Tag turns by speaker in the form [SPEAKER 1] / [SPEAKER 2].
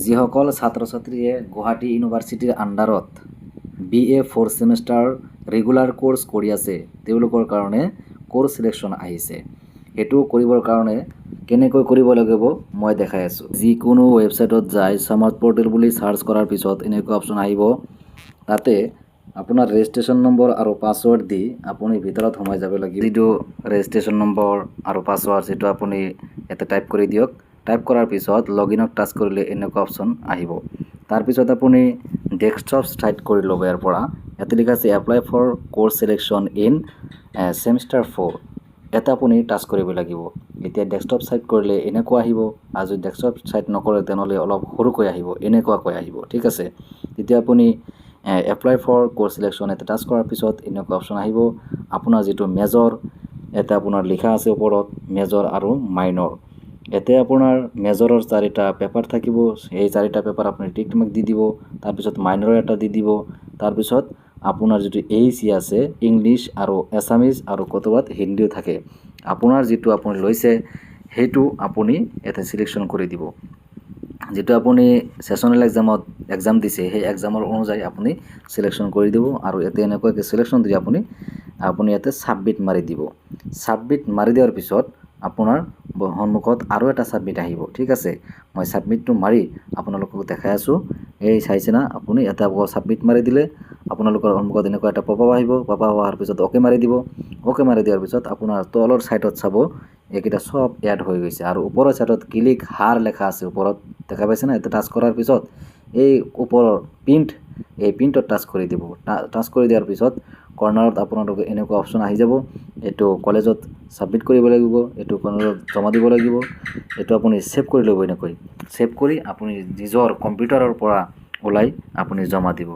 [SPEAKER 1] যিসকল ছাত্ৰ ছাত্ৰীয়ে গুৱাহাটী ইউনিভাৰ্চিটিৰ আণ্ডাৰত BA 4 ছেমিষ্টাৰ ৰেগুলাৰ কোৰ্চ কৰি আছে তেওঁলোকৰ কাৰণে কোৰ্চ সিলেকশ্যন আহিছে। সেইটো কৰিবৰ কাৰণে কেনেকৈ কৰিব লাগিব মই দেখাই আছোঁ। যিকোনো ৱেবছাইটত যাই স্মাৰ্ট পৰ্টেল বুলি সাৰ্চ কৰাৰ পিছত এনেকুৱা অপশ্যন আহিব। তাতে আপোনাৰ ৰেজিষ্ট্ৰেশ্যন নম্বৰ আৰু পাছৱৰ্ড দি আপুনি ভিতৰত সোমাই যাব লাগিব। যিটো ৰেজিষ্ট্ৰেশ্যন নম্বৰ আৰু পাছৱৰ্ড যেটো আপুনি ইয়াতে টাইপ কৰি দিয়ক। টাইপ কৰাৰ পিছত লগইনত টাচ কৰিলে এনেকুৱা অপশ্যন আহিব। তাৰপিছত আপুনি ডেস্কটপ সাইড কৰি ল'ব। ইয়াৰ পৰা ইয়াতে লিখা আছে apply for course selection in semester 4 এটা আপুনি টাচ কৰিব লাগিব। এতিয়া ডেস্কটপ সাইড কৰিলে এনেকুৱা আহিব, আৰু যদি ডেস্কটপ সাইড নকৰে তেনেহ'লে অলপ সৰুকৈ আহিব, এনেকুৱাকৈ আহিব। ঠিক আছে, তেতিয়া আপুনি এপ্লাই ফৰ কোৰ্চ সিলেকশ্যন এটা টাচ কৰাৰ পিছত এনেকুৱা অপশ্যন আহিব। আপোনাৰ যিটো মেজৰ এটা আপোনাৰ লিখা আছে ওপৰত মেজৰ আৰু মাইনৰ। এতিয়া আপোনাৰ মেজৰৰ 4টা পেপাৰ থাকিব। এই 4টা পেপাৰ আপুনি টিক মাৰ্ক দি দিব। তাৰপিছত মাইনৰৰ এটা দি দিব। তাৰপিছত আপোনাৰ যিটো AEC আছে ইংলিছ আৰু এছামিজ আৰু ক'ৰবাত হিন্দীও থাকে। আপোনাৰ যিটো আপুনি লৈছে সেইটো আপুনি ইয়াতে সিলেকশ্যন কৰি দিব। যেটো আপুনি সেশনাল এক্সাম দিছে সেই এক্সামৰ অনুযায়ী আপুনি সিলেকশ্যন কৰি দিব। আৰু ইয়াতে এনেকুৱাকৈ সিলেকশ্যন দি আপুনি ইয়াতে সাবমিট মাৰি দিব। সাবমিট মাৰি দিয়াৰ পিছত আপোনাৰ সন্মুখত আৰু এটা সাবমিট আহিব। ঠিক আছে, মই সাবমিটটো মাৰি আপোনালোকক দেখাই আছোঁ। এই চাইছে না আপুনি এটা সাবমিট মাৰি দিলে আপোনালোকৰ সন্মুখত এনেকুৱা এটা পপআপ আহিব। পপআপ হোৱাৰ পিছত অ'কে মাৰি দিব। অ'কে মাৰি দিয়াৰ পিছত আপোনাৰ তলৰ সাইডত চাব এইকেইটা সব এড হৈ গৈছে। আৰু ওপৰৰ সাইডত ক্লিক হাৰ লেখা আছে ওপৰত দেখা পাইছে না। এটা টাচ কৰাৰ পিছত এই ওপৰৰ এই প্ৰিণ্টত টাচ কৰি দিব। টাচ কৰি দিয়াৰ পিছত কৰ্নাৰত আপোনালোকে এনেকুৱা অপশ্যন আহি যাব। এইটো কলেজত সাবমিট কৰিব লাগিব, এইটো কলেজত জমা দিব লাগিব। এইটো আপুনি সেভ কৰি ল'ব। এনেকৈ সেভ কৰি আপুনি নিজৰ কম্পিউটাৰৰ পৰা ওলাই আপুনি জমা দিব।